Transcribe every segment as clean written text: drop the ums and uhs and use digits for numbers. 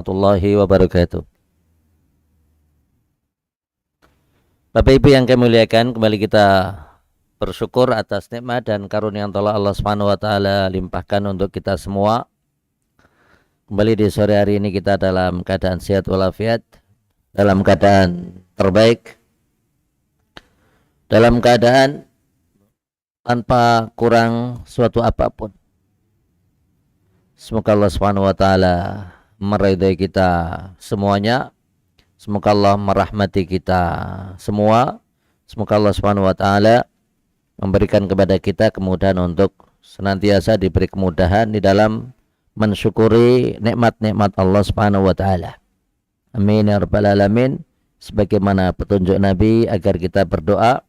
Warahmatullahi wabarakatuh. Bapak Ibu yang kami muliakan, kembali kita bersyukur atas nikmat dan karunia yang telah Allah Subhanahu wa taala limpahkan untuk kita semua. Kembali di sore hari ini kita dalam keadaan sehat walafiat, dalam keadaan terbaik, dalam keadaan tanpa kurang suatu apapun. Semoga Allah Subhanahu wa taala meridai kita semuanya. Semoga Allah merahmati kita semua. Semoga Allah Subhanahu wa taala memberikan kepada kita kemudahan untuk senantiasa diberi kemudahan di dalam mensyukuri nikmat-nikmat Allah Subhanahu wa taala. Amin ya rabbal alamin. Sebagaimana petunjuk Nabi agar kita berdoa,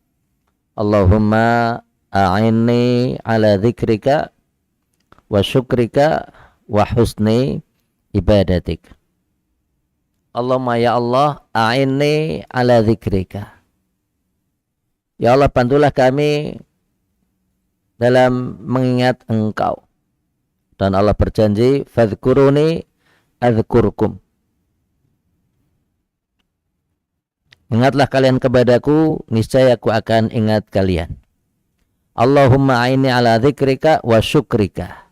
Allahumma a'inni ala dzikrika wa syukrika wa husni ibadatik. Allahumma ya Allah a'inni ala dzikrika. Ya Allah, bantulah kami dalam mengingat Engkau. Dan Allah berjanji, fadhkuruni adzkurkum. Ingatlah kalian kepadaku, niscaya aku akan ingat kalian. Allahumma a'inni ala dzikrika wa syukrika.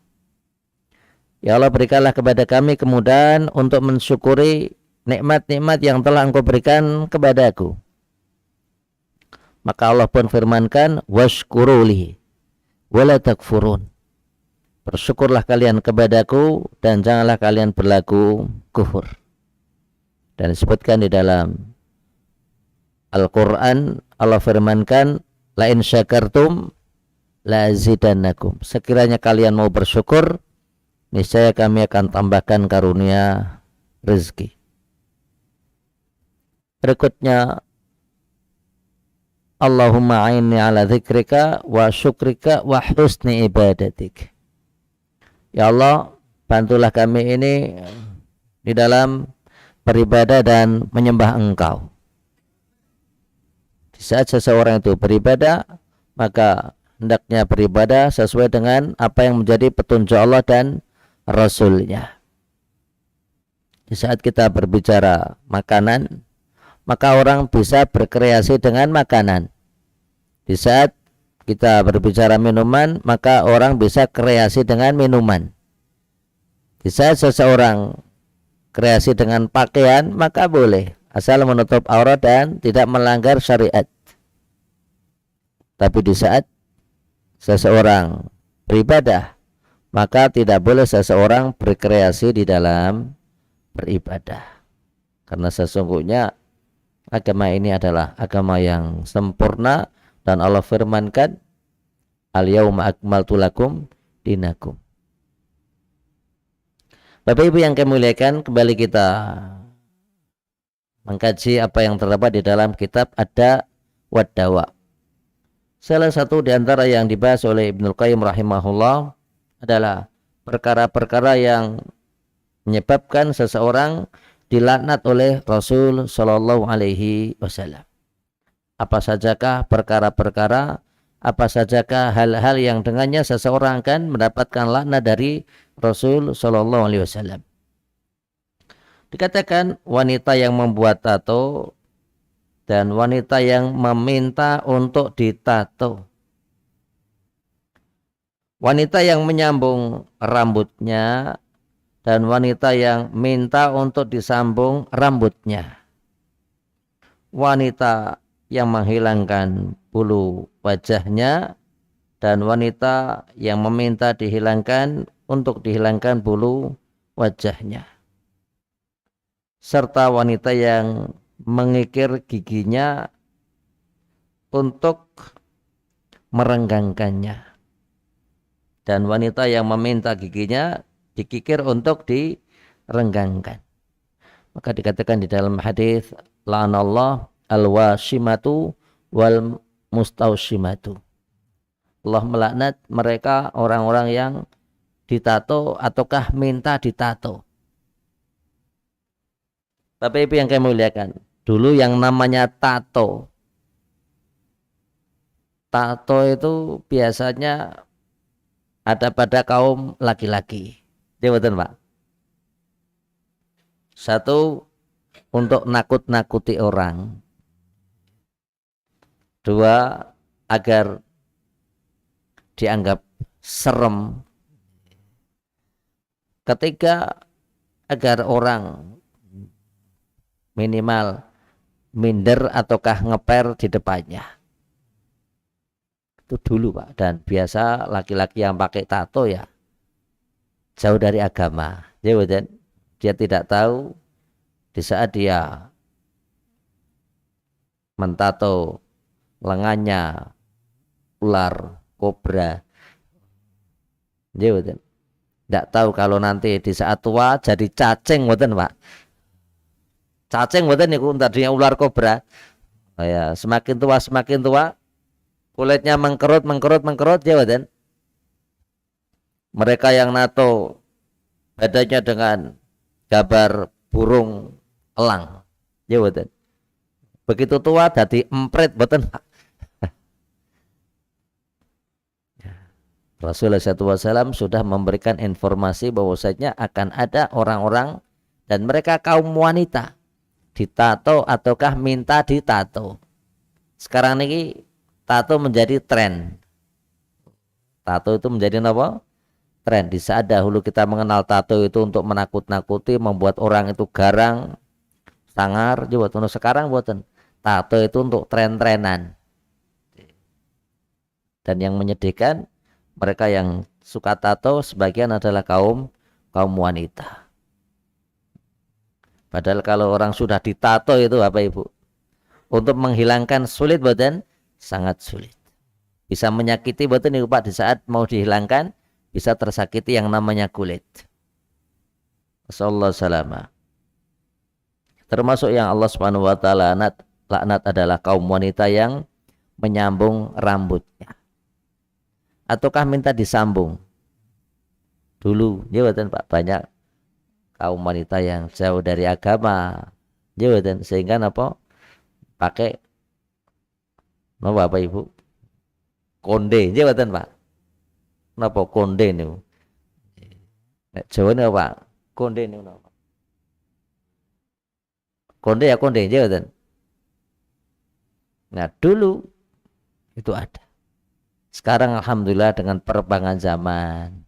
Ya Allah, berikanlah kepada kami kemudahan untuk mensyukuri nikmat-nikmat yang telah Engkau berikan kepadaku. Maka Allah pun firmankan, washkuruli wala takfurun. Bersyukurlah kalian kepadaku dan janganlah kalian berlaku kufur. Dan disebutkan di dalam Al-Quran, Allah firmankan, la in syakartum la azidannakum. Sekiranya kalian mau bersyukur, niscaya kami akan tambahkan karunia rezeki. Berikutnya, Allahumma a'inni ala dzikrika wa syukrika wa husni ibadatik. Ya Allah, bantulah kami ini di dalam beribadah dan menyembah Engkau. Di saat seseorang itu beribadah, maka hendaknya beribadah sesuai dengan apa yang menjadi petunjuk Allah dan Rasul-Nya. Di saat kita berbicara makanan, maka orang bisa berkreasi dengan makanan. Di saat kita berbicara minuman, maka orang bisa kreasi dengan minuman. Di saat seseorang kreasi dengan pakaian, maka boleh, asal menutup aurat dan tidak melanggar syariat. Tapi di saat seseorang beribadah, maka tidak boleh seseorang berkreasi di dalam beribadah. Karena sesungguhnya agama ini adalah agama yang sempurna dan Allah firmankan, al-yauma akmaltu lakum dinakum. Bapak Ibu yang kami muliakan, kembali kita mengkaji apa yang terdapat di dalam kitab Ad-Da' wad Dawa. Salah satu di antara yang dibahas oleh Ibnul Qayyim rahimahullah adalah perkara-perkara yang menyebabkan seseorang dilaknat oleh Rasul Shallallahu Alaihi Wasallam. Apa sajakah perkara-perkara, apa sajakah hal-hal yang dengannya seseorang akan mendapatkan laknat dari Rasul Shallallahu Alaihi Wasallam. Dikatakan wanita yang membuat tato dan wanita yang meminta untuk ditato. Wanita yang menyambung rambutnya dan wanita yang minta untuk disambung rambutnya. Wanita yang menghilangkan bulu wajahnya dan wanita yang meminta dihilangkan untuk dihilangkan bulu wajahnya. Serta wanita yang mengikir giginya untuk merenggangkannya. Dan wanita yang meminta giginya dikikir untuk direnggangkan. Maka dikatakan di dalam hadis, la'anallah al-washimatu wal mustaushimatu. Allah melaknat mereka orang-orang yang ditato ataukah minta ditato. Bapak Ibu yang kami muliakan, dulu yang namanya tato itu biasanya ada pada kaum laki-laki. Dia betul Pak. Satu, untuk nakut-nakuti orang. Dua, agar dianggap serem. Ketiga, agar orang minimal minder ataukah ngeper di depannya. Itu dulu Pak. Dan biasa laki-laki yang pakai tato ya jauh dari agama. Dia tidak tahu di saat dia mentato lengannya ular kobra, tidak tahu kalau nanti di saat tua jadi cacing, Pak. Cacing itu tadinya ular kobra. Ya, semakin tua kulitnya mengkerut, mereka yang nato badannya dengan gambar burung elang, begitu tua jadi emprit, Pak. Rasulullah SAW sudah memberikan informasi bahwasanya akan ada orang-orang dan mereka kaum wanita ditato ataukah minta ditato. Sekarang ini tato menjadi tren. Tato itu menjadi apa? Tren. Di saat dahulu kita mengenal tato itu untuk menakut-nakuti, membuat orang itu garang, sangar. Sekarang buatan tato itu untuk tren-trenan. Dan yang menyedihkan, mereka yang suka tato sebagian adalah kaum wanita. Padahal kalau orang sudah ditato itu apa Ibu? Untuk menghilangkan sulit badan, sangat sulit. Bisa menyakiti badan Ibu Pak, di saat mau dihilangkan bisa tersakiti yang namanya kulit. Sallallahu salama. Termasuk yang Allah Subhanahu wa taala laknat adalah kaum wanita yang menyambung rambutnya. Ataukah minta disambung. Dulu Pak, banyak kaum wanita yang jauh dari agama, sehingga pakai apa Ibu? Konde, Pak. Napa konde niku? Jawa niku Pak, konde niku napa? Konde ya konde, Nah, dulu itu ada. Sekarang alhamdulillah dengan perkembangan zaman,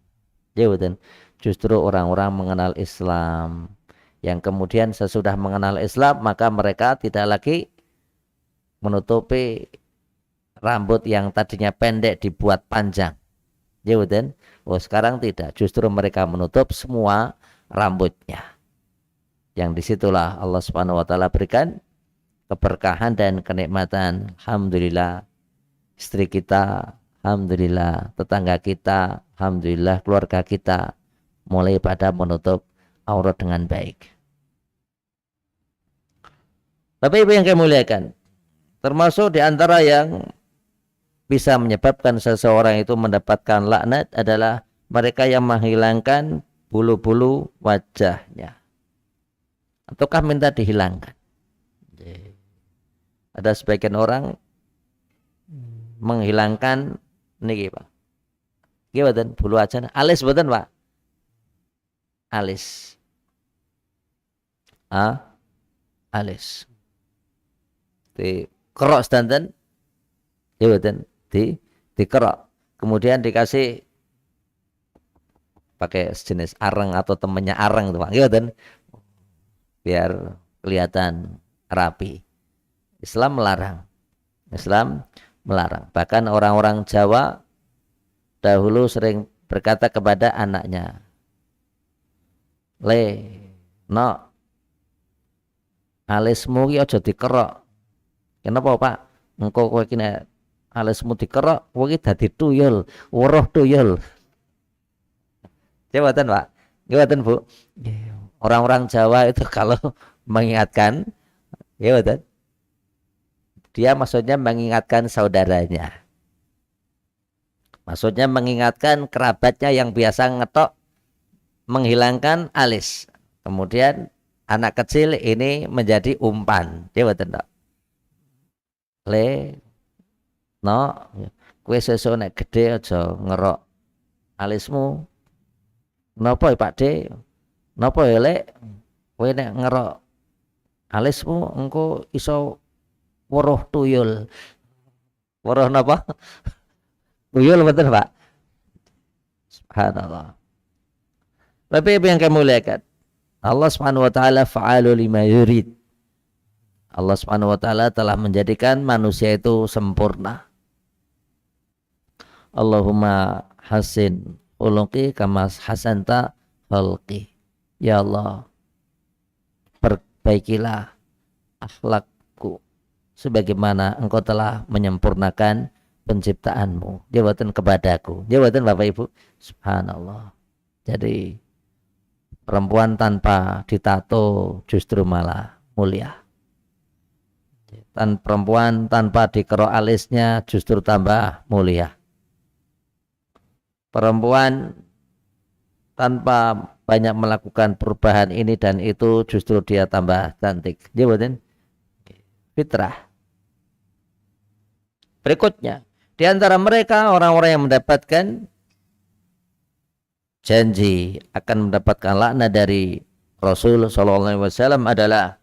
justru orang-orang mengenal Islam, yang kemudian sesudah mengenal Islam maka mereka tidak lagi menutupi rambut yang tadinya pendek dibuat panjang. Sekarang tidak, justru mereka menutup semua rambutnya. Yang disitulah Allah Subhanahu wa taala berikan keberkahan dan kenikmatan. Alhamdulillah istri kita, alhamdulillah tetangga kita, alhamdulillah keluarga kita mulai pada menutup aurat dengan baik. Bapak Ibu yang kami muliakan, termasuk di antara yang bisa menyebabkan seseorang itu mendapatkan laknat adalah mereka yang menghilangkan bulu-bulu wajahnya ataukah minta dihilangkan. Ada sebagian orang menghilangkan niki Pak. Gimana bulu wajah? Alis boten Pak? Alis. Alis. Di kerok sedanten. Gimana? Di kerok. Kemudian dikasih pakai sejenis areng atau temennya areng tuh Pak. Gimana? Biar kelihatan rapi. Islam melarang. Bahkan orang-orang Jawa dahulu sering berkata kepada anaknya, no, alismu iki aja dikerok. Kenapa Pak? Engko kowe iki nek alismu dikerok, kowe iki dadi tuyul, weruh tuyul. Jawatan Pak. Jawatan Bu. Orang-orang Jawa itu kalau mengingatkan, jawatan. Dia maksudnya mengingatkan saudaranya. Maksudnya mengingatkan kerabatnya yang biasa ngetok menghilangkan alis. Kemudian anak kecil ini menjadi umpan. Dia betul tak? Kue sesuk nek gede aja ngerok alismu. Napa Pak De? Napa ya Lek? Kowe nek ngerok alismu engko iso weruh tuyul. Weruh napa? Tuyul betul Pak. Subhanallah. Tapi yang kami muliakan, Allah Subhanahu wa taala fa'alu lima yurid. Allah Subhanahu wa taala telah menjadikan manusia itu sempurna. Allahumma hasin khuluqi kama hasanta khalqi. Ya Allah, perbaikilah akhlakku sebagaimana engkau telah menyempurnakan penciptaanmu. Jawatan kepadaku. Jawatan Bapak Ibu. Subhanallah. Jadi perempuan tanpa ditato justru malah mulia. Perempuan tanpa dikerok alisnya justru tambah mulia. Perempuan tanpa banyak melakukan perubahan ini dan itu justru dia tambah cantik. Jawatan fitrah. Berikutnya, di antara mereka orang-orang yang mendapatkan janji akan mendapatkan laknat dari Rasul sallallahu alaihi wasallam adalah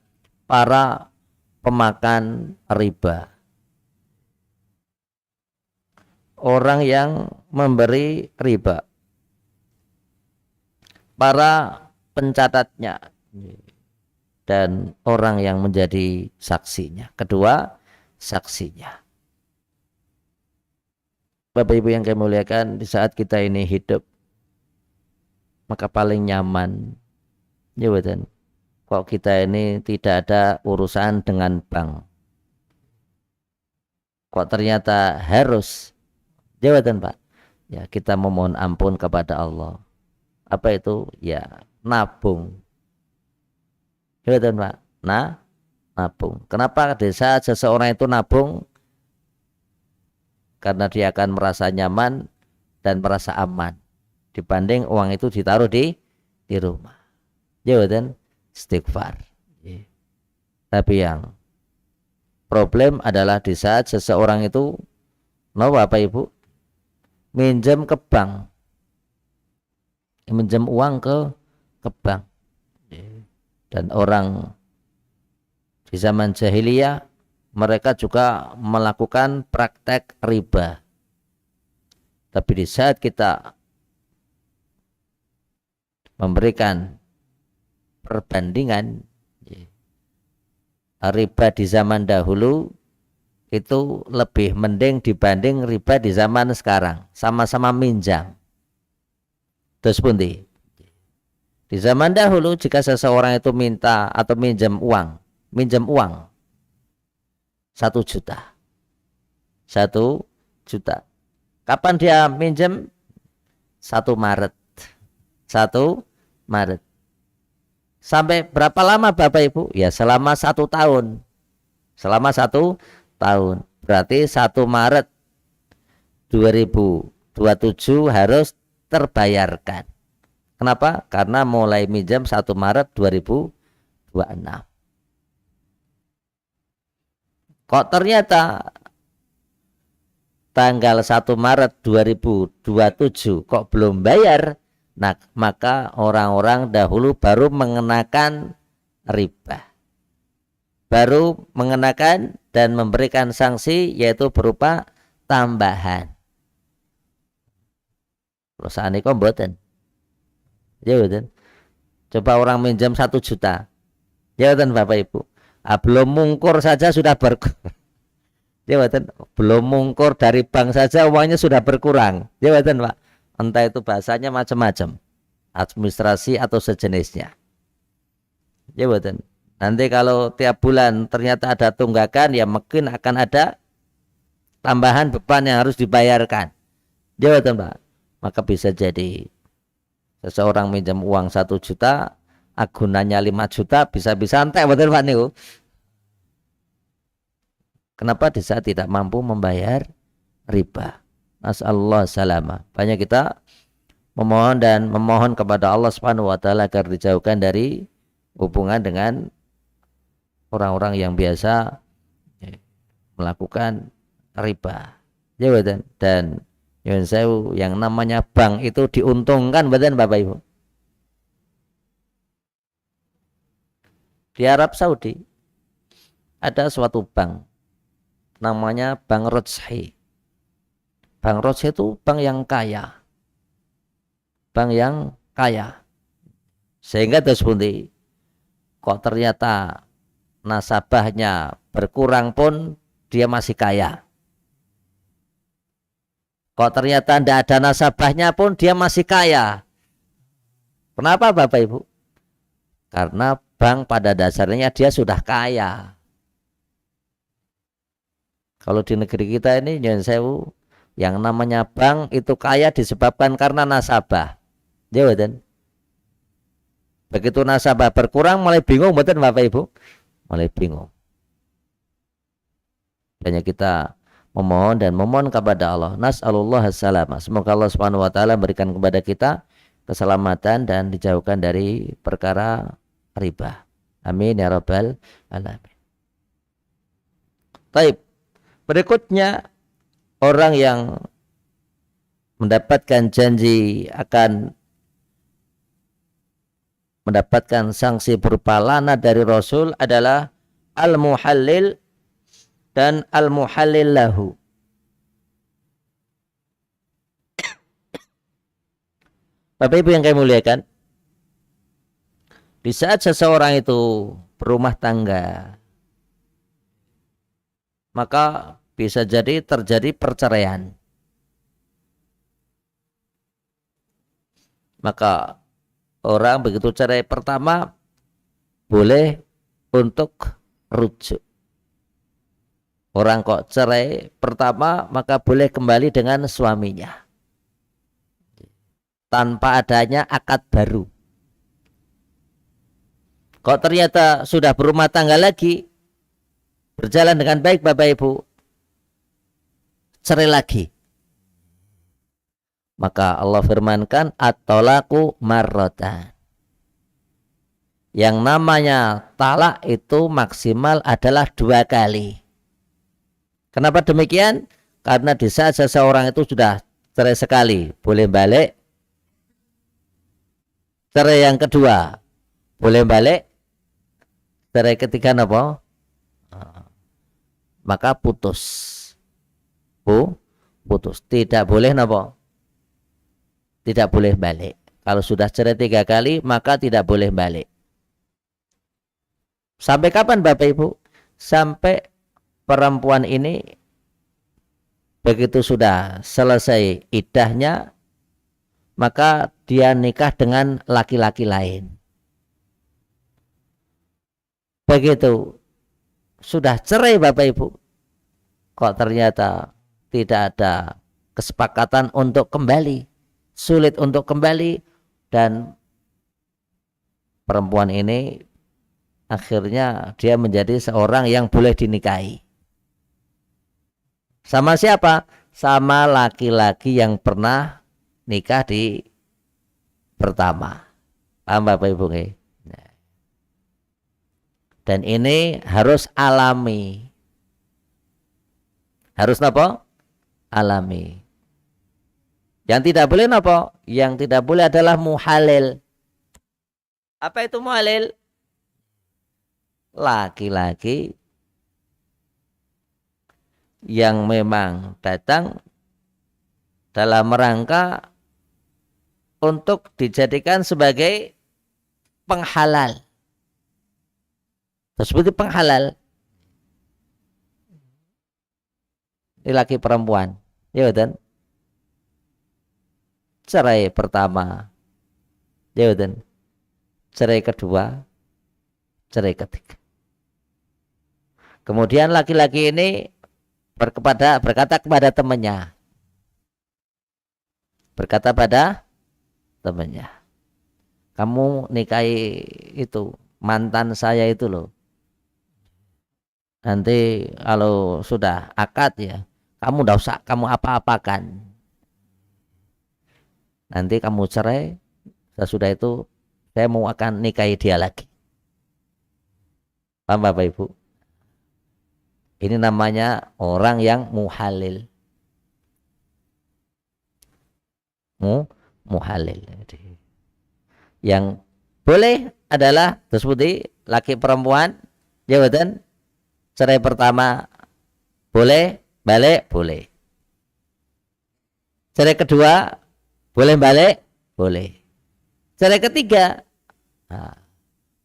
para pemakan riba. Orang yang memberi riba. Para pencatatnya dan orang yang menjadi saksinya. Kedua, saksinya. Bapak Ibu yang kami muliakan, di saat kita ini hidup, maka paling nyaman, ya betul, kok kita ini tidak ada urusan dengan bank. Kok ternyata harus, ya betul Pak, ya kita memohon ampun kepada Allah. Apa itu? Ya nabung. Ya betul Pak, nabung. Kenapa di saat seseorang itu nabung? Karena dia akan merasa nyaman dan merasa aman dibanding uang itu ditaruh di rumah. Jawatan istighfar. Tapi yang problem adalah di saat seseorang itu Bapak Ibu minjem ke bank, minjem uang ke bank, dan orang di zaman jahiliyah mereka juga melakukan praktek riba. Tapi di saat kita memberikan perbandingan, riba di zaman dahulu itu lebih mending dibanding riba di zaman sekarang. Sama-sama minjam. Terus pundi? Di zaman dahulu jika seseorang itu minta atau minjam uang 1 juta. 1 juta. Kapan dia minjem? 1 Maret. 1 Maret. Sampai berapa lama Bapak Ibu? Ya selama 1 tahun. Selama 1 tahun. Berarti 1 Maret 2027 harus terbayarkan. Kenapa? Karena mulai minjam 1 Maret 2026. Kok ternyata tanggal 1 Maret 2027 kok belum bayar? Nah, maka orang-orang dahulu baru mengenakan riba. Baru mengenakan dan memberikan sanksi yaitu berupa tambahan. Perusahaan ini kok mboten. Ya betul. Coba orang minjam 1 juta. Ya betul Bapak Ibu. Belum mungkur saja sudah berkurang. Ya betul. Belum mungkur dari bank saja uangnya sudah berkurang. Ya betul Pak. Entah itu bahasanya macam-macam. Administrasi atau sejenisnya. Ya betul. Nanti kalau tiap bulan ternyata ada tunggakan, ya mungkin akan ada tambahan beban yang harus dibayarkan. Ya betul Pak. Maka bisa jadi seseorang minjam uang 1 juta, agunannya 5 juta, bisa-bisa entek betul Pak niku. Kenapa? Di saat tidak mampu membayar riba. Nasallahu salama. Banyak kita memohon dan memohon kepada Allah Subhanahu wa taala agar dijauhkan dari hubungan dengan orang-orang yang biasa melakukan riba. Ya betul. Dan yang namanya bank itu diuntungkan betul Bapak Ibu. Di Arab Saudi ada suatu bank namanya Bank Rothschild. Bank Rothschild itu bank yang kaya. Bank yang kaya. Sehingga terus pundi kok ternyata nasabahnya berkurang pun dia masih kaya. Kok ternyata tidak ada nasabahnya pun dia masih kaya. Kenapa Bapak Ibu? Karena bank pada dasarnya dia sudah kaya. Kalau di negeri kita ini nyuwun sewu, yang namanya bank itu kaya disebabkan karena nasabah. Ya betul. Begitu nasabah berkurang mulai bingung betul Bapak Ibu? Mulai bingung. Hanya kita memohon kepada Allah. Nas'alullah as-salamah. Semoga Allah Subhanahu wa taala berikan kepada kita keselamatan dan dijauhkan dari perkara riba. Amin ya rabbal alamin. Baik. Berikutnya orang yang mendapatkan janji akan mendapatkan sanksi berupa laknat dari Rasul adalah al-muhallil dan al-muhallil lahu. Bapak Ibu yang kami muliakan, di saat seseorang itu berumah tangga, maka bisa jadi terjadi perceraian. Maka orang begitu cerai pertama boleh untuk rujuk. Orang kok cerai pertama maka boleh kembali dengan suaminya tanpa adanya akad baru. Kok ternyata sudah berumah tangga lagi, berjalan dengan baik Bapak Ibu, cerai lagi. Maka Allah firmankan at-talaqu marratan. Yang namanya talak itu maksimal adalah 2 kali. Kenapa demikian? Karena di saat seseorang itu sudah cerai sekali, boleh balik. Cerai yang kedua, boleh balik. Cerai ketiga apa? Maka putus. Putus. Tidak boleh apa? Tidak boleh balik. Kalau sudah cerai 3 kali, maka tidak boleh balik. Sampai kapan Bapak Ibu? Sampai perempuan ini begitu sudah selesai iddahnya, maka dia nikah dengan laki-laki lain. Begitu sudah cerai Bapak Ibu, kok ternyata tidak ada kesepakatan untuk kembali, sulit untuk kembali, dan perempuan ini akhirnya dia menjadi seorang yang boleh dinikahi. Sama siapa? Sama laki-laki yang pernah nikah di pertama. Paham Bapak Ibu? Dan ini harus alami. Harus apa? Alami. Yang tidak boleh apa? Yang tidak boleh adalah muhalil. Apa itu muhalil? Laki-laki yang memang datang dalam rangka untuk dijadikan sebagai penghalal. Seperti penghalal. Ini laki perempuan. Ya betul. Cerai pertama. Ya betul. Cerai kedua. Cerai ketiga. Kemudian laki-laki ini berkata kepada temannya. Berkata pada temannya. Kamu nikahi itu, mantan saya itu loh. Nanti kalau sudah akad ya, kamu tidak usah kamu apa-apakan. Nanti kamu cerai, sesudah itu saya mau akan nikahi dia lagi. Paham Bapak Ibu? Ini namanya orang yang muhalil. Muhalil. Yang boleh adalah terus putih laki perempuan, ya betul. Cerai pertama boleh, balik boleh. Cerai kedua boleh balik, boleh. Cerai ketiga, nah,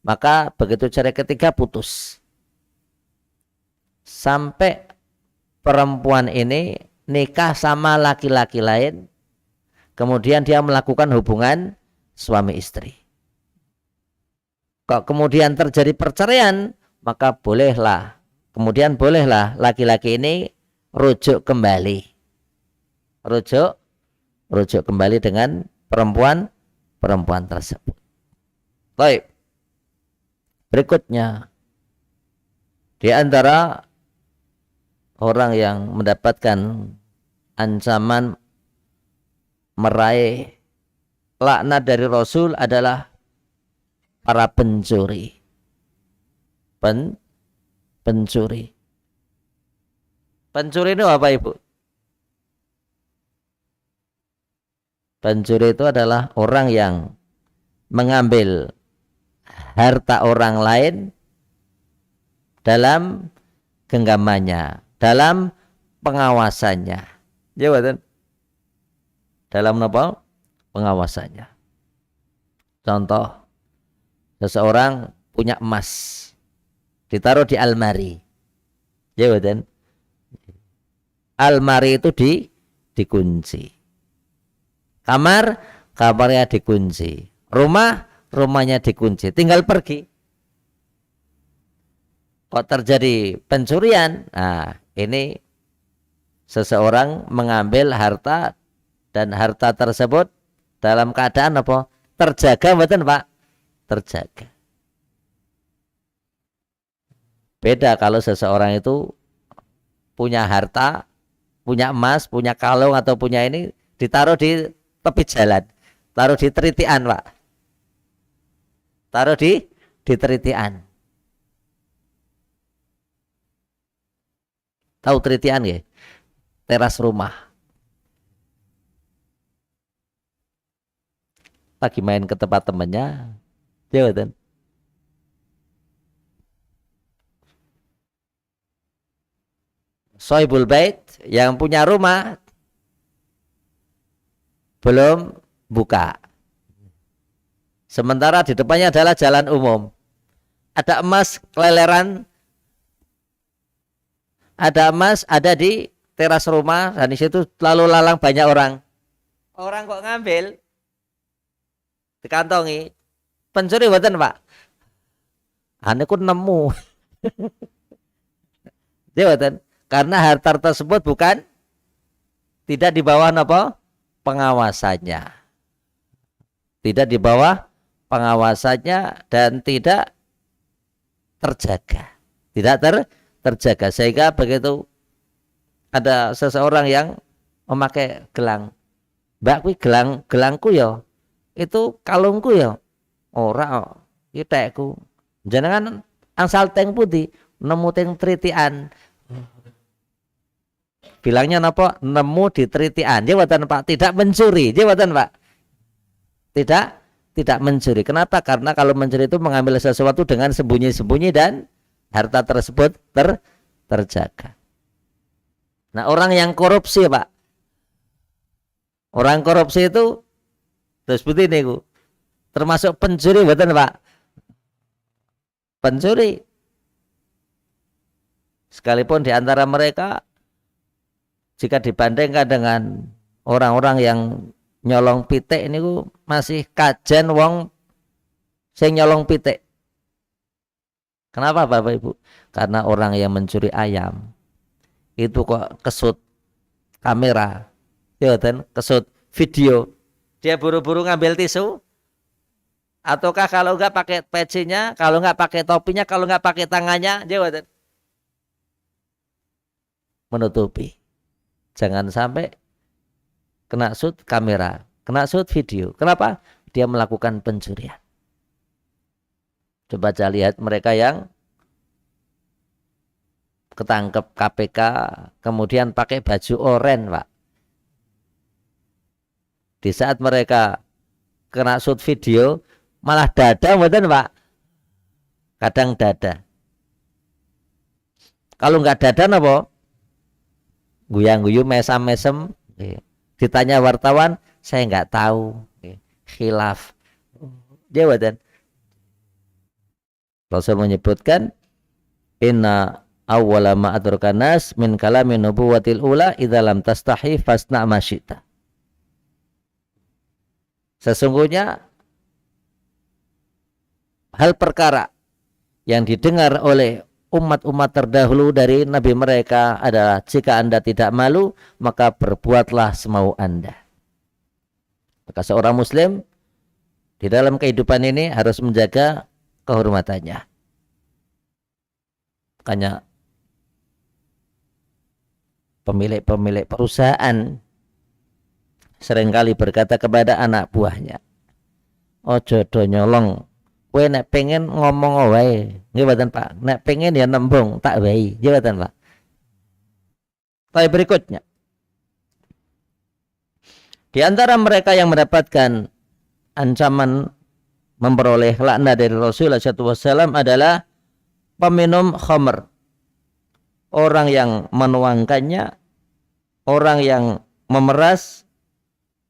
maka begitu cerai ketiga putus. Sampai perempuan ini nikah sama laki-laki lain, kemudian dia melakukan hubungan suami istri. Kok kemudian terjadi perceraian, maka bolehlah, kemudian bolehlah laki-laki ini rujuk kembali. Rujuk kembali dengan perempuan tersebut. Baik. Berikutnya, di antara orang yang mendapatkan ancaman meraih laknat dari Rasul adalah para pencuri. Pencuri. Pencuri itu apa, Ibu? Pencuri itu adalah orang yang mengambil harta orang lain dalam genggamannya, dalam pengawasannya. Ya betul. Dalam apa? Pengawasannya. Contoh, seseorang punya emas, ditaruh di almari. Ya betul. Almari itu dikunci. Kamarnya dikunci. Rumahnya dikunci. Tinggal pergi. Kok terjadi pencurian? Nah, ini seseorang mengambil harta dan harta tersebut dalam keadaan apa? Terjaga, betul Pak? Terjaga. Beda kalau seseorang itu punya harta, punya emas, punya kalung atau punya ini ditaruh di tepi jalan, taruh di teritian, Pak. Taruh di teritian. Tahu teritian nggih? Teras rumah. Lagi main ke tempat temannya, ya betul. Sohibul bait yang punya rumah belum buka. Sementara di depannya adalah jalan umum. Ada emas keleleran, ada di teras rumah, dan di situ lalu lalang banyak orang. Orang kok ngambil, dikantongi. Pencuri mboten, Pak. Ane ku nemu. Dia mboten. Karena harta tersebut bukan, tidak di bawah apa? Pengawasannya. Tidak di bawah pengawasannya dan tidak terjaga. Tidak terjaga, sehingga begitu ada seseorang yang memakai gelang, Mbak kuwi gelangku ya, itu kalungku ya, ora iki tekku, jenengan angsal teng putih nemu teng tritian, bilangnya napa? Nemu di tritian, jawatan Pak, tidak mencuri, jawatan Pak, tidak mencuri. Kenapa? Karena kalau mencuri itu mengambil sesuatu dengan sembunyi-sembunyi dan harta tersebut terjaga. Nah, orang yang korupsi, Pak, orang korupsi itu terus seperti ini, termasuk pencuri, betul Pak? Pencuri. Sekalipun di antara mereka, jika dibandingkan dengan orang-orang yang nyolong pitik ini masih kajen wong sing nyolong pitik. Kenapa Bapak Ibu? Karena orang yang mencuri ayam itu kok kesut kamera, ya kan, kesut video, dia buru-buru ngambil tisu, ataukah kalau enggak pakai pecinya, kalau enggak pakai topinya, kalau enggak pakai tangannya, ya kan, menutupi. Jangan sampai kena shoot kamera, kena shoot video. Kenapa? Dia melakukan pencurian. Coba aja lihat mereka yang ketangkep KPK kemudian pakai baju oranye, Pak. Di saat mereka kena shoot video, Malah dada mboten Pak. Kadang dada. Kalau nggak dada napa? Guyang-guyu mesam-mesem. Ditanya wartawan, saya nggak tahu. Khilaf. Dia mboten. Rasul menyebutkan inna awwala ma adrakan nas min kalamin nubuwatil ula idza lam tastahi fasna ma syi'ta. Sesungguhnya hal perkara yang didengar oleh umat-umat terdahulu dari nabi mereka adalah jika Anda tidak malu maka berbuatlah semau Anda. Maka seorang muslim di dalam kehidupan ini harus menjaga kehormatannya. Makanya pemilik perusahaan seringkali berkata kepada anak buahnya, ojo do nyolong, kowe nek pengen ngomong wae, nggih mboten Pak, nek pengen ya nembung tak wae, nggih mboten Pak. Tapi berikutnya, di antara mereka yang mendapatkan ancaman memperoleh laknat dari Rasulullah SAW adalah peminum khamr, orang yang menuangkannya, orang yang memeras,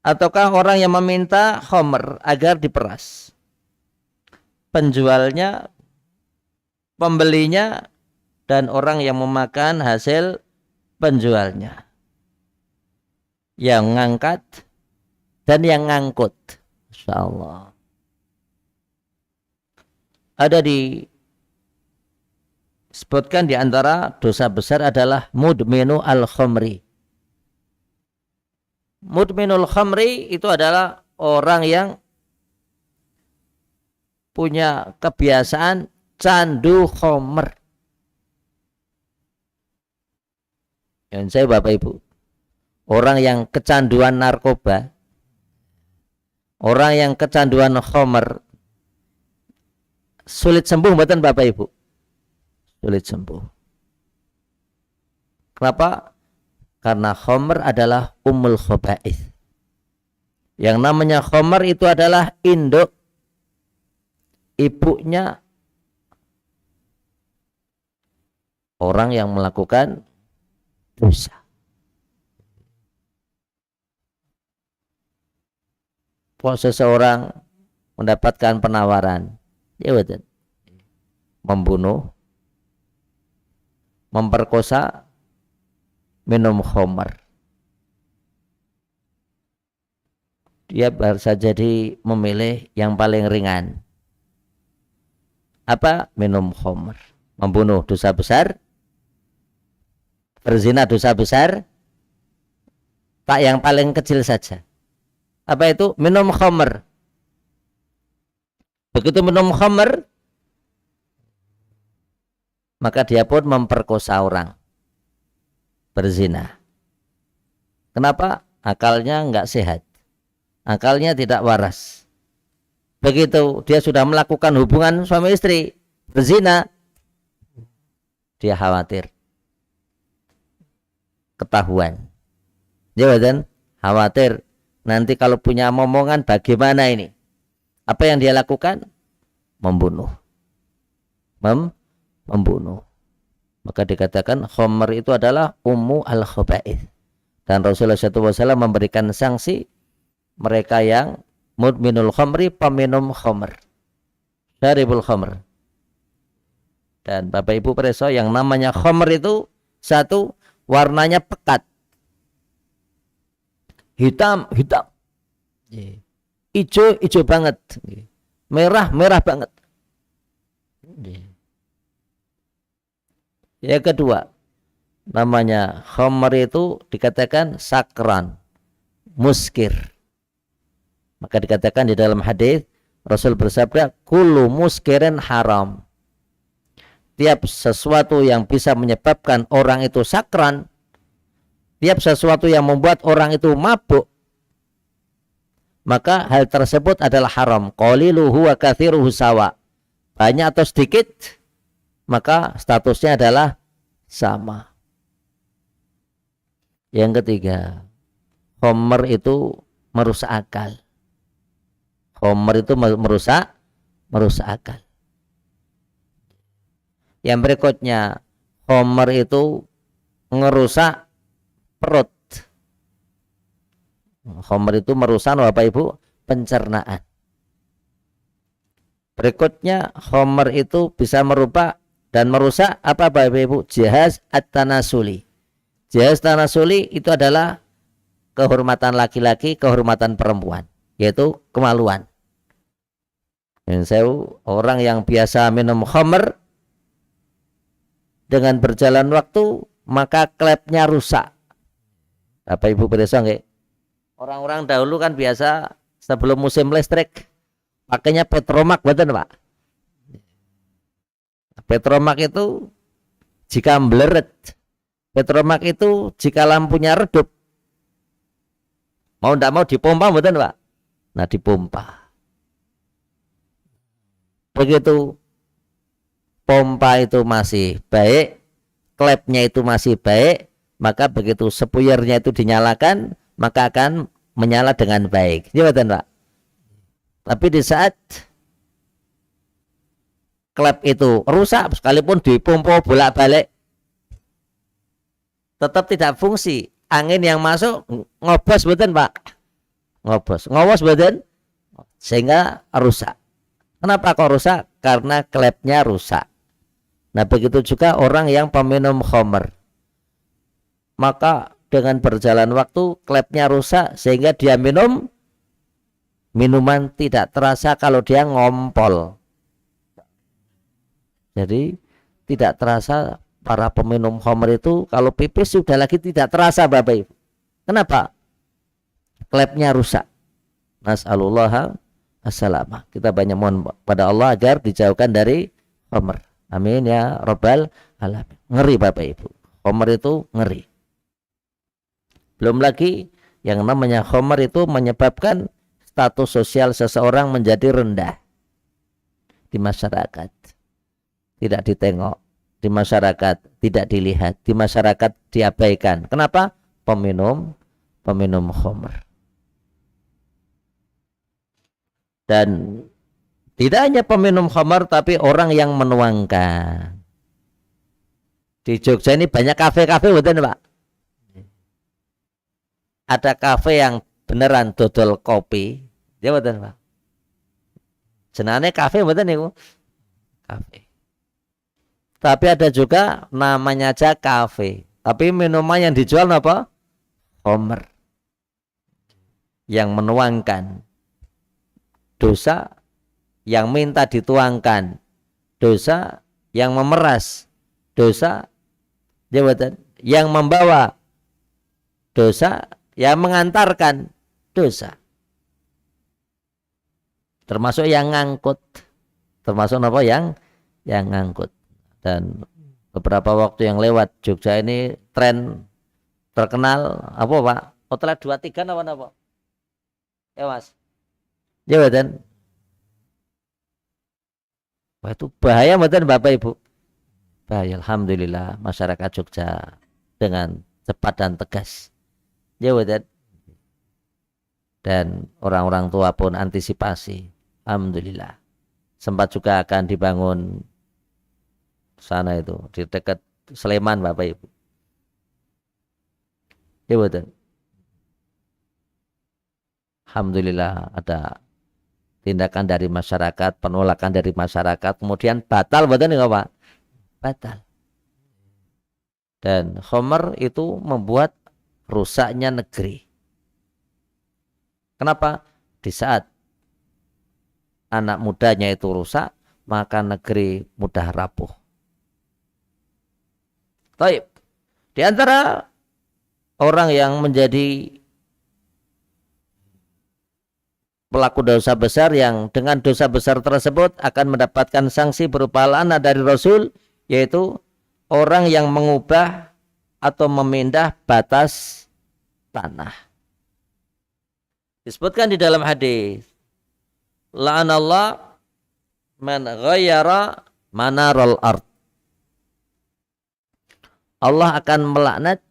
ataukah orang yang meminta khamr agar diperas. Penjualnya, pembelinya, dan orang yang memakan hasil penjualnya, yang ngangkat dan yang ngangkut. Insyaallah. Ada disebutkan di antara dosa besar adalah mudminu al-khamri. Mudminul khamri itu adalah orang yang punya kebiasaan candu khamr. Yang saya Bapak Ibu, orang yang kecanduan narkoba, orang yang kecanduan khamr, sulit sembuh mboten Bapak Ibu? Sulit sembuh. Kenapa? Karena khamr adalah ummul khaba'ith. Yang namanya khamr itu adalah induk, ibunya orang yang melakukan dosa. Kalau seseorang mendapatkan penawaran, ya betul, membunuh, memperkosa, minum khamr, dia harus jadi memilih yang paling ringan. Apa? Minum khamr. Membunuh dosa besar, berzina dosa besar, tak yang paling kecil saja. Apa itu? Minum khamr. Begitu minum khamr, maka dia pun memperkosa orang, berzina. Kenapa? Akalnya enggak sehat, akalnya tidak waras. Begitu dia sudah melakukan hubungan suami istri, berzina, dia khawatir ketahuan. Dia kan khawatir nanti kalau punya momongan bagaimana ini. Apa yang dia lakukan? Membunuh. Membunuh. Maka dikatakan khamr itu adalah ummu al-khaba'ith. Dan Rasulullah SAW memberikan sanksi mereka yang mudminul khamri, peminum khamr, syaribul khamr. Dan Bapak Ibu perso, yang namanya khamr itu satu, warnanya pekat, hitam, hijau banget, merah banget. Yang kedua, namanya khamr itu dikatakan sakran, muskir. Maka dikatakan di dalam hadis Rasul bersabda, kullu muskirin haram. Tiap sesuatu yang bisa menyebabkan orang itu sakran, tiap sesuatu yang membuat orang itu mabuk, maka hal tersebut adalah haram. Qaliluhu wa katsiruhu sawa. Banyak atau sedikit, maka statusnya adalah sama. Yang ketiga, khamr itu merusak akal. Khamr itu merusak merusak akal. Yang berikutnya, khamr itu ngerusak perut. Khamr itu merusak Bapak Ibu pencernaan. Berikutnya, khamr itu bisa merubah dan merusak apa Bapak Ibu? Jihaz at-tanasuli. Jihaz tanasuli itu adalah kehormatan laki-laki, kehormatan perempuan, yaitu kemaluan. Dan saya orang yang biasa minum khamr, dengan berjalan waktu maka klepnya rusak. Bapak Ibu perhatikan nggih? Orang-orang dahulu kan biasa sebelum musim listrik pakainya petromak, betul Pak? Petromak itu jika meleret, petromak itu jika lampunya redup, mau tidak mau dipompa, betul Pak? Nah, dipompa. Begitu pompa itu masih baik, klepnya itu masih baik, maka begitu sepuyernya itu dinyalakan, maka akan menyala dengan baik. Ya betul Pak? Tapi di saat klep itu rusak, sekalipun dipompa bolak-balik, tetap tidak fungsi. Angin yang masuk ngobos, betul Pak? Ngobos betul, sehingga rusak. Kenapa kok rusak? Karena klepnya rusak. Nah, begitu juga orang yang peminum khamr. Maka dengan berjalan waktu klepnya rusak sehingga dia minum minuman tidak terasa kalau dia ngompol. Jadi tidak terasa para peminum khamr itu kalau pipis sudah lagi tidak terasa Bapak Ibu. Kenapa? Klepnya rusak. Nas'alullah as-salamah. Kita banyak mohon pada Allah agar dijauhkan dari khamr. Amin ya Rabbal alamin. Ngeri Bapak Ibu. Khamr itu ngeri. Belum lagi yang namanya khamr itu menyebabkan status sosial seseorang menjadi rendah di masyarakat. Tidak ditengok di masyarakat, tidak dilihat di masyarakat, diabaikan. Kenapa? Peminum khamr. Dan tidak hanya peminum khamr, tapi orang yang menuangkan. Di Jogja ini banyak kafe-kafe, betul Pak? Ada kafe yang beneran dodol kopi, ya betul Pak? Jenenge kafe, betul nih, kafe. Tapi ada juga namanya aja kafe, tapi minuman yang dijual apa? Khamr. Yang menuangkan dosa, yang minta dituangkan dosa, yang memeras dosa, jabatan, yang membawa dosa, yang mengantarkan dosa, termasuk yang ngangkut, termasuk apa yang ngangkut. Dan beberapa waktu yang lewat Jogja ini tren terkenal apa Pak? Hotel 23 apa? Ya Mas. Jabatan. Wah, itu bahaya betul Bapak Ibu. Bahaya. Alhamdulillah masyarakat Jogja dengan cepat dan tegas. Jabatan. Dan orang-orang tua pun antisipasi. Alhamdulillah. Sempat juga akan dibangun sana itu di dekat Sleman Bapak Ibu. Jabatan. Alhamdulillah ada tindakan dari masyarakat, penolakan dari masyarakat, kemudian batal, betul nggak Pak? Batal. Dan khamr itu membuat rusaknya negeri. Kenapa? Di saat anak mudanya itu rusak, maka negeri mudah rapuh. Baik. Di antara orang yang menjadi pelaku dosa besar yang dengan dosa besar tersebut akan mendapatkan sanksi berupa laknat dari Rasul, yaitu orang yang mengubah atau memindah batas tanah. Disebutkan di dalam hadis, la'anallah man ghayyara manaral ard. Allah akan melaknat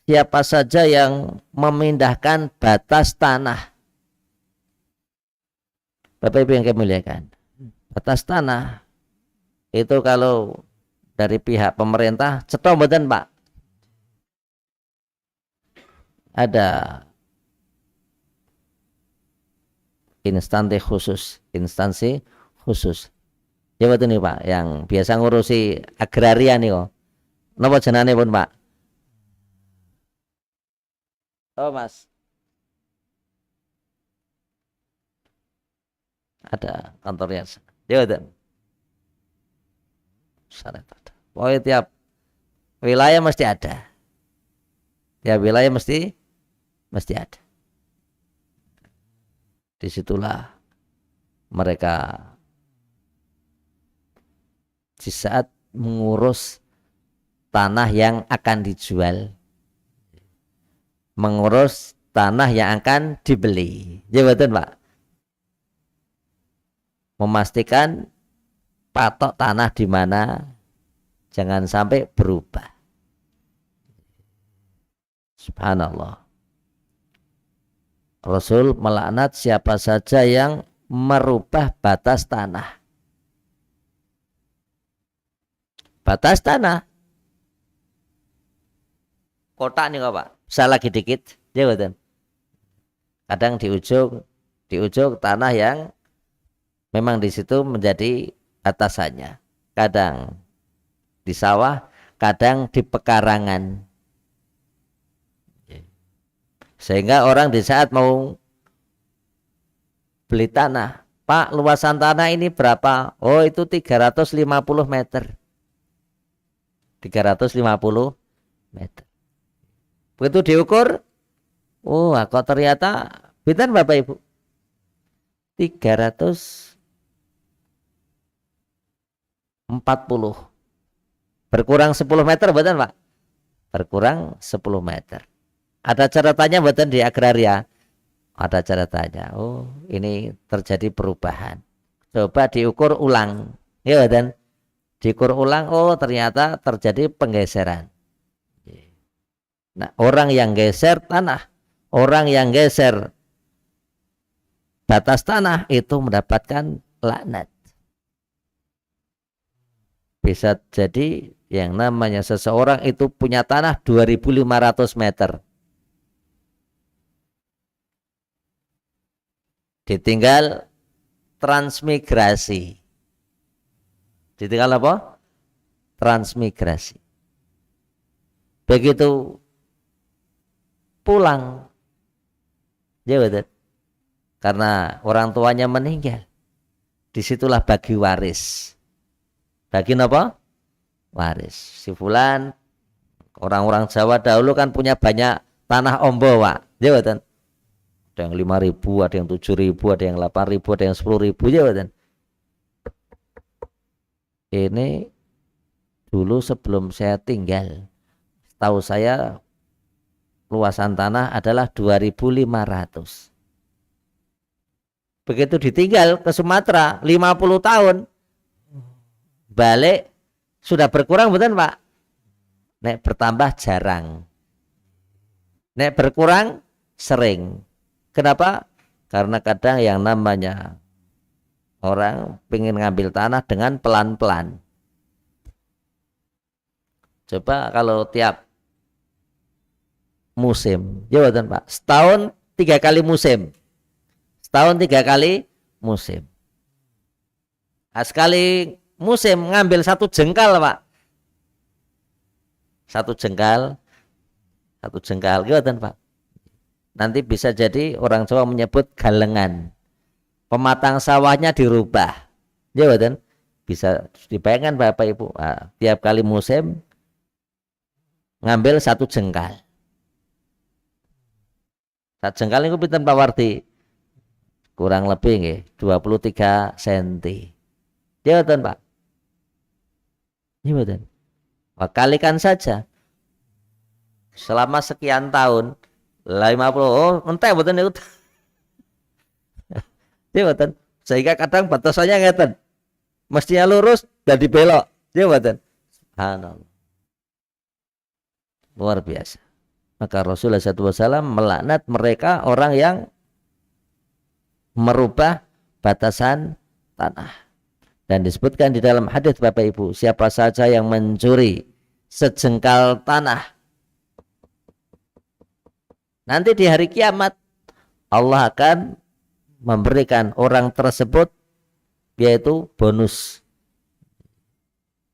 siapa saja yang memindahkan batas tanah. Bapak Ibu yang kami muliakan, batas tanah itu kalau dari pihak pemerintah cetha mboten Pak, ada instansi khusus ya betul nih Pak yang biasa ngurusi agraria nih kok napa jenenge pun Pak. Oh Mas, ada kantornya ya betul. Pokoknya tiap wilayah mesti ada, tiap wilayah mesti ada. Disitulah mereka di saat mengurus tanah yang akan dijual, mengurus tanah yang akan dibeli, ya betul Pak. Memastikan patok tanah di mana jangan sampai berubah. Subhanallah. Rasul melaknat siapa saja yang merubah batas tanah. Batas tanah. Kotak nih Pak. Saya lagi dikit, ya betul. Kadang di ujung tanah yang memang di situ menjadi batasannya. Kadang di sawah, kadang di pekarangan. Sehingga orang di saat mau beli tanah, Pak luasan tanah ini berapa? Oh itu 350 meter. 350 meter. Begitu diukur, oh kok ternyata pinten Bapak Ibu? 340. Berkurang 10 meter betul Pak? Berkurang 10 meter. Ada catatannya betul di agraria. Ada catatannya. Oh, ini terjadi perubahan. Coba diukur ulang. Ya betul. Diukur ulang, oh ternyata terjadi penggeseran. Nah, orang yang geser tanah, orang yang geser batas tanah itu mendapatkan laknat. Bisa jadi yang namanya seseorang itu punya tanah 2.500 meter. Ditinggal transmigrasi. Ditinggal apa? Transmigrasi. Begitu pulang, ya betul. Karena orang tuanya meninggal. Disitulah bagi waris. Bagi apa? Waris. Si fulan, orang-orang Jawa dahulu kan punya banyak tanah ombo, Pak. Ya betul. Ada yang 5.000, ada yang 7.000, ada yang 8.000, ada yang 10.000, ya betul. Ini dulu sebelum saya tinggal, tahu saya luasan tanah adalah 2.500. Begitu ditinggal ke Sumatera 50 tahun, balik sudah berkurang betul Pak? Nek bertambah jarang, nek berkurang sering. Kenapa? Karena kadang yang namanya orang pengen ngambil tanah dengan pelan-pelan. Coba kalau tiap musim, ya betul Pak. Setahun 3 kali musim. Setahun 3 kali musim. Nah, sekali musim ngambil 1 jengkal Pak. 1 jengkal, 1 jengkal, ya betul Pak. Nanti bisa jadi orang Jawa menyebut galengan. Pematang sawahnya dirubah, ya betul. Bisa dibayangkan Bapak Ibu, nah, tiap kali musim ngambil 1 jengkal. 1 jengkal itu pinten Pak Warti? Kurang lebih nggih 23 cm. Ya betul Pak. Ya betul. Kalikan saja. Selama sekian tahun 50, oh entek betul itu. Ya betul. Sehingga kadang batasannya ngeten. Mestinya lurus dan dibelok. Ya betul. Subhanallah. Luar biasa. Maka Rasulullah SAW melaknat mereka orang yang merubah batasan tanah. Dan disebutkan di dalam hadis Bapak Ibu, siapa saja yang mencuri sejengkal tanah, nanti di hari kiamat Allah akan memberikan orang tersebut yaitu bonus.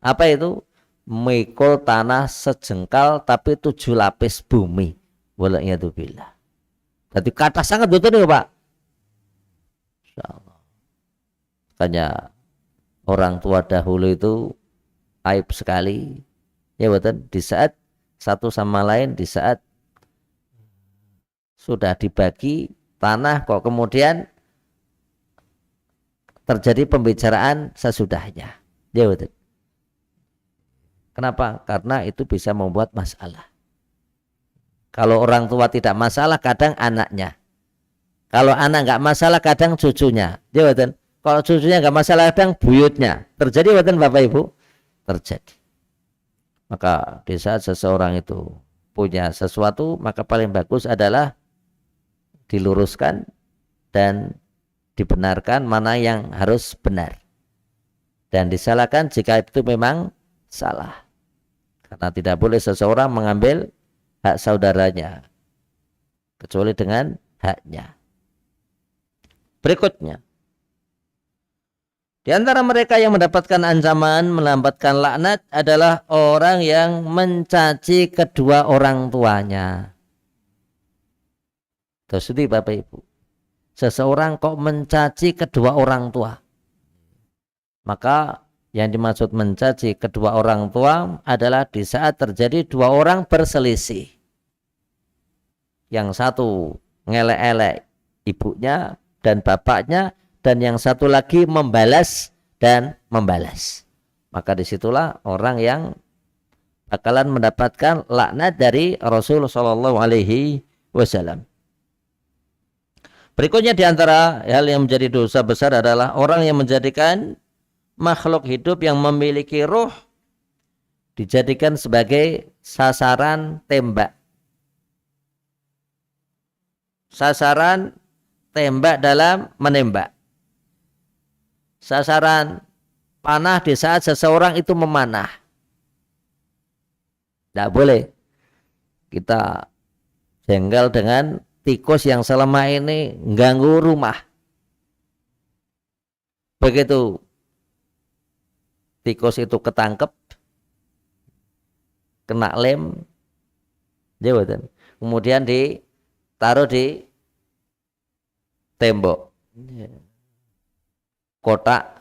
Apa itu? Mikul tanah sejengkal tapi 7 lapis bumi. Wala'iyatubillah. Jadi kata sangat betul nih Pak. Insyaallah. Makanya orang tua dahulu itu aib sekali. Ya betul. Di saat satu sama lain, di saat sudah dibagi tanah kok kemudian terjadi pembicaraan sesudahnya. Ya betul. Kenapa? Karena itu bisa membuat masalah. Kalau orang tua tidak masalah, kadang anaknya. Kalau anak nggak masalah, kadang cucunya. Ya betul. Kalau cucunya nggak masalah, kadang buyutnya. Terjadi betul Bapak Ibu? Terjadi. Maka di saat seseorang itu punya sesuatu, maka paling bagus adalah diluruskan dan dibenarkan mana yang harus benar. Dan disalahkan jika itu memang salah. Karena tidak boleh seseorang mengambil hak saudaranya kecuali dengan haknya. Berikutnya, di antara mereka yang mendapatkan ancaman melambatkan laknat adalah orang yang mencaci kedua orang tuanya. Terus Bapak Ibu, seseorang kok mencaci kedua orang tua, maka yang dimaksud mencaci kedua orang tua adalah di saat terjadi dua orang berselisih. Yang satu ngelek-elek ibunya dan bapaknya, dan yang satu lagi membalas dan membalas. Maka disitulah orang yang bakalan mendapatkan laknat dari Rasul Shallallahu Alaihi Wasallam. Berikutnya di antara hal yang menjadi dosa besar adalah orang yang menjadikan makhluk hidup yang memiliki ruh dijadikan sebagai sasaran tembak. Sasaran tembak dalam menembak. Sasaran panah di saat seseorang itu memanah. Tidak boleh kita jengkel dengan tikus yang selama ini ganggu rumah. Begitu tikus itu ketangkep, kena lem, jawatan, kemudian ditaruh di tembok, kotak,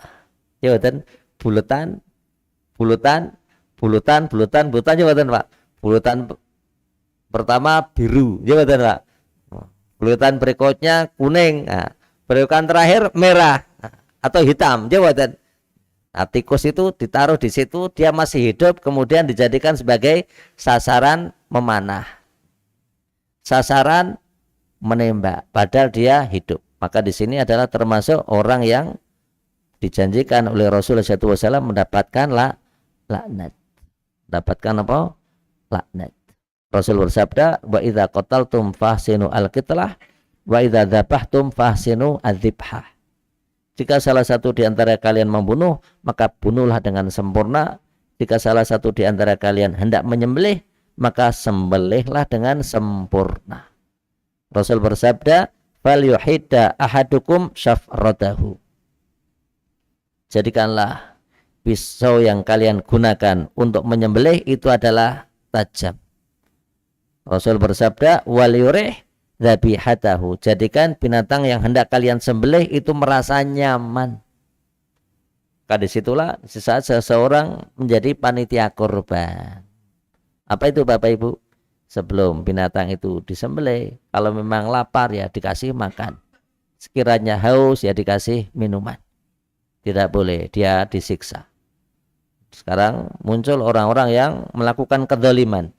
jawatan, bulutan, jawatan Pak. Bulutan pertama biru, jawatan Pak. Bulutan berikutnya kuning, nah, bulutan terakhir merah atau hitam, jawatan. Nah, tikus itu ditaruh di situ, dia masih hidup, kemudian dijadikan sebagai sasaran memanah, sasaran menembak, padahal dia hidup. Maka di sini adalah termasuk orang yang dijanjikan oleh Rasulullah SAW mendapatkan laknat. Mendapatkan apa? Laknat. Rasul bersabda, wa idza qataltum fahsinu al-qitlah wa idza dzabhtum fahsinu adzibhah. Jika salah satu di antara kalian membunuh, maka bunuhlah dengan sempurna. Jika salah satu di antara kalian hendak menyembelih, maka sembelihlah dengan sempurna. Rasul bersabda, fal yuhidda ahadukum syafratahu. Jadikanlah pisau yang kalian gunakan untuk menyembelih itu adalah tajam. Rasul bersabda, wal yurih dzabihatahu. Jadikan binatang yang hendak kalian sembelih itu merasa nyaman. Maka disitulah sesaat seseorang menjadi panitia korban. Apa itu Bapak Ibu? Sebelum binatang itu disembelih, kalau memang lapar ya dikasih makan. Sekiranya haus ya dikasih minuman. Tidak boleh dia disiksa. Sekarang muncul orang-orang yang melakukan kedzaliman.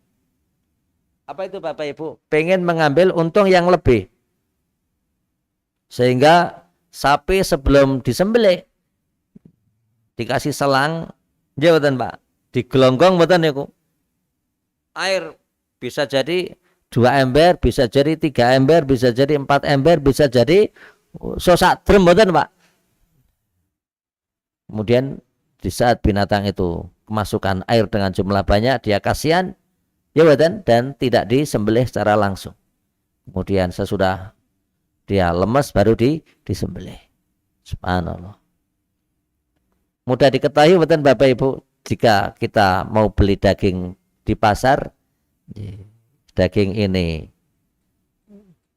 Apa itu Bapak Ibu? Pengen mengambil untung yang lebih. Sehingga sapi sebelum disembelih dikasih selang, jawatan Pak, digelonggong betul niku. Air bisa jadi 2 ember, bisa jadi 3 ember, bisa jadi 4 ember, bisa jadi sosak drem betul Pak. Kemudian di saat binatang itu kemasukan air dengan jumlah banyak, dia kasihan, ya dan tidak disembelih secara langsung. Kemudian sesudah dia lemas baru disembelih. Subhanallah. Mudah diketahui Bapak Ibu, jika kita mau beli daging di pasar, daging ini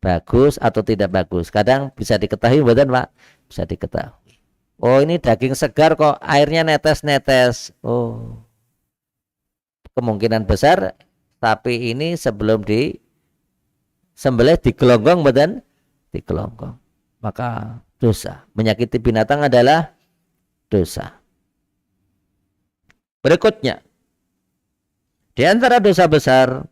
bagus atau tidak bagus. Kadang bisa diketahui Pak, bisa diketahui. Oh, ini daging segar kok, airnya netes-netes. Oh, kemungkinan besar sapi ini sebelum disembelih digelonggong digelonggong. Maka dosa. Menyakiti binatang adalah dosa. Berikutnya, di antara dosa besar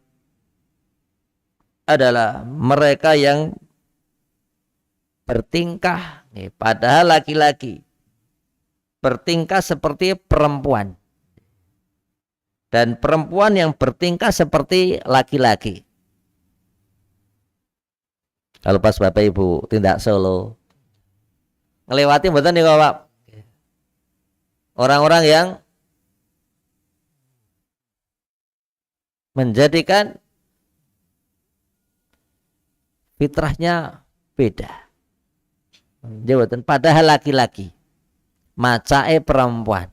adalah mereka yang bertingkah, padahal laki-laki, bertingkah seperti perempuan, dan perempuan yang bertingkah seperti laki-laki. Kalau pas Bapak Ibu tindak Solo, ngelewati mboten nih Pak, orang-orang yang menjadikan fitrahnya beda, jawatan padahal laki-laki, macae perempuan.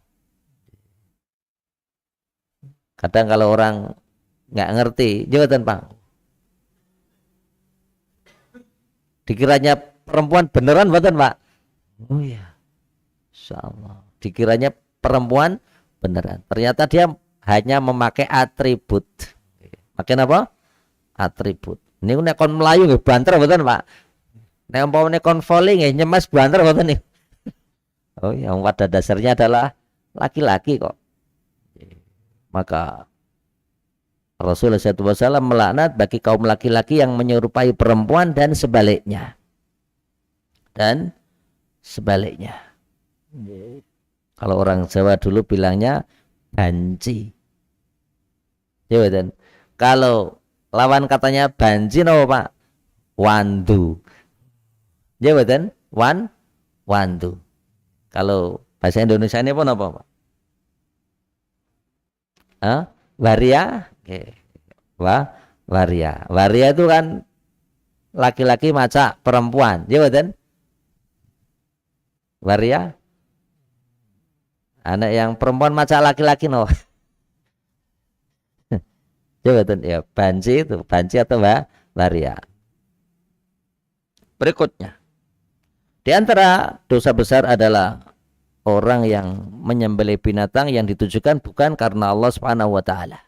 Kadang kalau orang nggak ngerti, jawatan Pak, dikiranya perempuan beneran betul Pak. Oh ya, insyaallah. Dikiranya perempuan beneran. Ternyata dia hanya memakai atribut. Makin apa? Atribut. Ini nek kon melayu nggih banter betul Pak. Nek umpamane kon volley nggih nyemes banter betul nih. Oh, yang pada dasarnya adalah laki-laki kok. Maka Rasulullah SAW melaknat bagi kaum laki-laki yang menyerupai perempuan dan sebaliknya. Dan sebaliknya. Kalau orang Jawa dulu bilangnya banci. Ya dan kalau lawan katanya banci no Pak, wandu. Ya dan wandu. Kalau bahasa Indonesia ini pun apa Pak? Waria. Oke. Waria. Waria itu kan laki-laki macak perempuan. Ya dan waria. Anak yang perempuan macak laki-laki no. Ya betul ya, banci itu, banci atau waria. Berikutnya, di antara dosa besar adalah orang yang menyembelih binatang yang ditujukan bukan karena Allah Subhanahu wa taala.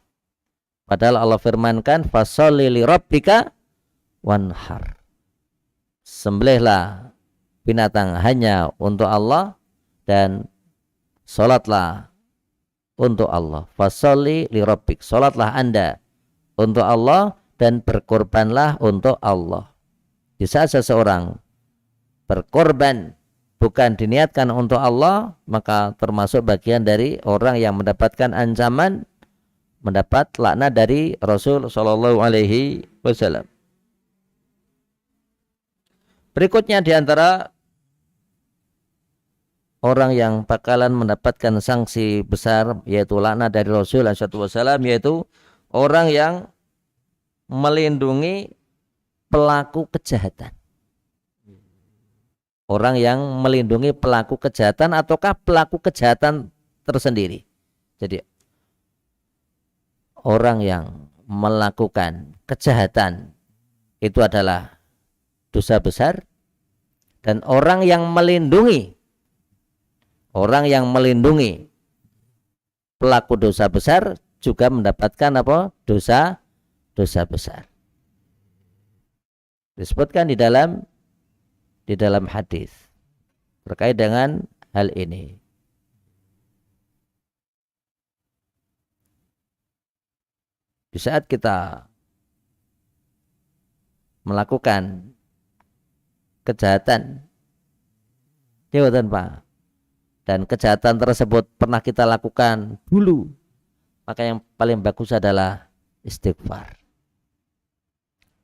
Padahal Allah firmankan fasholli li rabbika wanhar. Sembelihlah binatang hanya untuk Allah dan salatlah untuk Allah. Fasholli li rabbik. Salatlah Anda untuk Allah dan berkorbanlah untuk Allah. Di saat seseorang berkorban bukan diniatkan untuk Allah, maka termasuk bagian dari orang yang mendapatkan ancaman, mendapat laknat dari Rasul Shallallahu Alaihi Wasallam. Berikutnya di antara orang yang bakalan mendapatkan sanksi besar yaitu laknat dari Rasul Shallallahu Alaihi Wasallam, yaitu orang yang melindungi pelaku kejahatan. Orang yang melindungi pelaku kejahatan ataukah pelaku kejahatan tersendiri. Jadi orang yang melakukan kejahatan itu adalah dosa besar, dan orang yang melindungi pelaku dosa besar juga mendapatkan apa? Dosa besar. Disebutkan di dalam hadis terkait dengan hal ini. Di saat kita melakukan kejahatan, jawatan Pak, dan kejahatan tersebut pernah kita lakukan dulu, maka yang paling bagus adalah istighfar.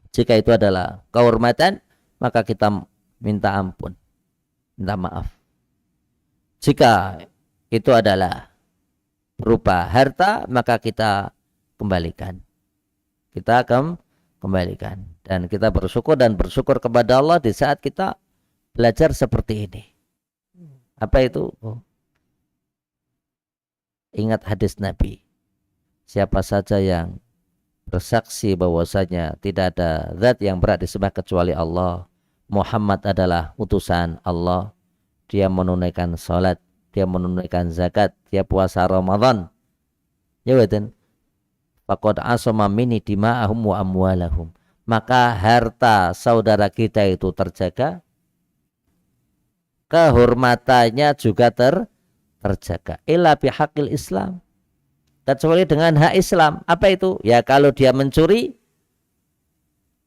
Jika itu adalah kehormatan, maka kita minta ampun, minta maaf. Jika itu adalah berupa harta, maka kita kembalikan. Kita akan kembalikan. Dan kita bersyukur kepada Allah di saat kita belajar seperti ini. Apa itu? Ingat hadis Nabi. Siapa saja yang bersaksi bahwasanya tidak ada zat yang berhak disembah kecuali Allah, Muhammad adalah utusan Allah, dia menunaikan salat, dia menunaikan zakat, dia puasa Ramadan, ya betul, faqad asama minni dima'ahum wa amwalahum, maka harta saudara kita itu terjaga, kehormatannya juga terjaga, illa bihaqil Islam, kecuali dengan hak Islam. Apa itu? Ya kalau dia mencuri,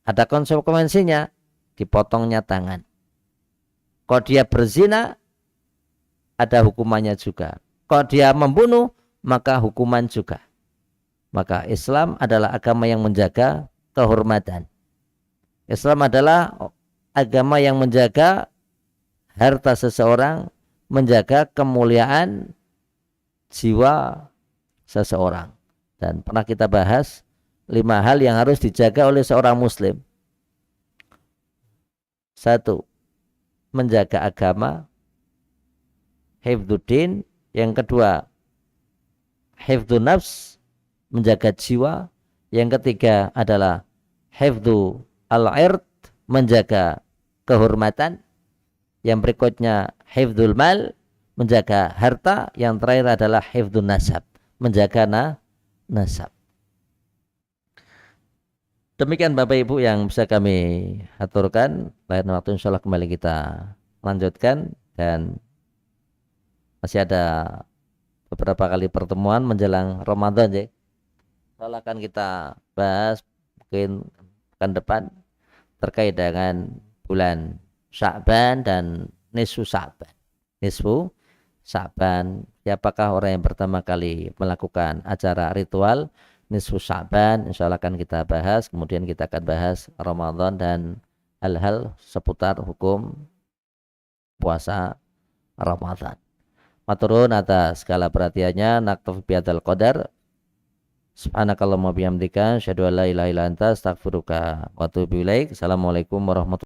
ada konsekuensinya, dipotongnya tangan. Kalau dia berzina, ada hukumannya juga. Kalau dia membunuh, maka hukuman juga. Maka Islam adalah agama yang menjaga kehormatan. Islam adalah agama yang menjaga harta seseorang, menjaga kemuliaan jiwa seseorang. Dan pernah kita bahas 5 hal yang harus dijaga oleh seorang muslim. 1, menjaga agama, hifdzuddin. Yang kedua, hifdzun nafs, menjaga jiwa. Yang ketiga adalah hifdzu al-ird, menjaga kehormatan. Yang berikutnya hifdzul mal, menjaga harta. Yang terakhir adalah hifdzun nasab, menjaga nasab. Demikian Bapak Ibu yang bisa kami aturkan. Lain waktu insya Allah kembali kita lanjutkan. Dan masih ada beberapa kali pertemuan menjelang Ramadan ya. Insya akan kita bahas mungkin pekan depan terkait dengan bulan Sya'ban dan nisfu Sya'ban. Nisfu Sya'ban, siapakah orang yang pertama kali melakukan acara ritual nisfu Sya'ban, insya Allah akan kita bahas. Kemudian kita akan bahas Ramadan dan hal-hal seputar hukum puasa Ramadan. Maturun atas segala perhatiannya. Naktafi bihadzal qadar. Subhanakallahumma bihamdika asyhadu an la ilaha illa anta astaghfiruka wa atubu ilaik. Assalamualaikum warahmatullahi wabarakatuh.